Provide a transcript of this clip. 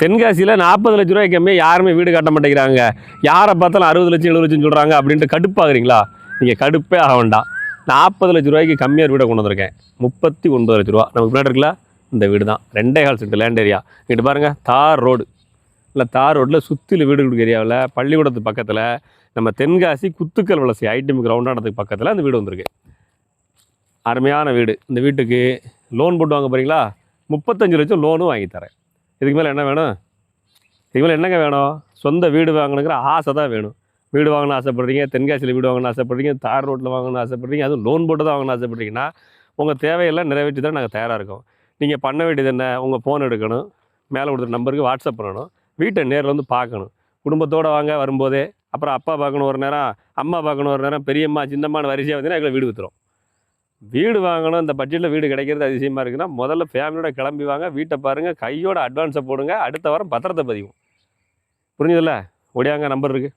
தென்காசியில் 40 லட்ச ரூபாய்க்கு கம்மியாக யாருமே வீடு கட்ட மாட்டேங்கிறாங்க. யாரை பார்த்தாலும் 60 லட்சம் 70 லட்சம் சொல்கிறாங்க அப்படின்ட்டு கடுப்பாகிறீங்களா? நீங்கள் கடுப்பே ஆக வேண்டாம். 40 லட்ச ரூபாய்க்கு கம்மியாக வீடை கொண்டு வந்திருக்கேன். 39 லட்ச ரூபா. நமக்கு பின்னாடி இருக்குல்ல, இந்த வீடு தான். 2.25 சென்ட் லேண்ட் ஏரியா. இங்கிட்டு பாருங்கள், தார் ரோடு. இல்லை, தார் ரோட்டில் சுற்றில வீடு கொடுக்க ஏரியாவில் பள்ளிக்கூடத்துக்கு பக்கத்தில் நம்ம தென்காசி குத்துக்கல் வலசை ஐடிஎம் கிரவுண்டானதுக்கு பக்கத்தில் அந்த வீடு வந்திருக்கு. அருமையான வீடு. இந்த வீட்டுக்கு லோன் போட்டு வாங்க போகிறீங்களா? 35 லட்சம் லோனும் வாங்கி தரேன். இதுக்கு மேலே என்ன வேணும்? இதுக்கு மேலே என்னங்க வேணும்? சொந்த வீடு வாங்கணுங்கிற ஆசை தான் வேணும். வீடு வாங்கணும்னு ஆசைப்படுறீங்க, தென்காசியில் வீடு வாங்கணும்னு ஆசைப்படுறீங்க, தார் ரோட்டில் வாங்கணும்னு ஆசைப்படுறீங்க, அதுவும் லோன் போட்டு தான் வாங்கணும்னு ஆசைப்படுறீங்கன்னா உங்கள் தேவையெல்லாம் நிறைவேற்றி தான் நாங்கள் தயாராக இருக்கோம். நீங்கள் பண்ண வேண்டியது என்ன? உங்கள் ஃபோன் எடுக்கணும், மேலே கொடுத்துற நம்பருக்கு வாட்ஸ்அப் பண்ணணும், வீட்டை நேரில் வந்து பார்க்கணும். குடும்பத்தோடு வாங்க வரும்போதே. அப்புறம் அப்பா பார்க்கணும் ஒரு நேரம், அம்மா பார்க்கணும் ஒரு நேரம், பெரியம்மா சின்னம்மான்னு வரிசையாக வந்தீங்கன்னா எங்களை வீடு விற்றுரும். வீடு வாங்கணும், இந்த பட்ஜெட்டில் வீடு கிடைக்கிறது அதிசயமாக இருக்குன்னா முதல்ல ஃபேமிலியோட கிளம்பி வாங்க, வீட்டை பாருங்கள், கையோட அட்வான்ஸை போடுங்க, அடுத்த வாரம் பத்திரத்தை பதிவும். புரிஞ்சதில்ல? ஓடியாங்க, நம்பர் இருக்குது.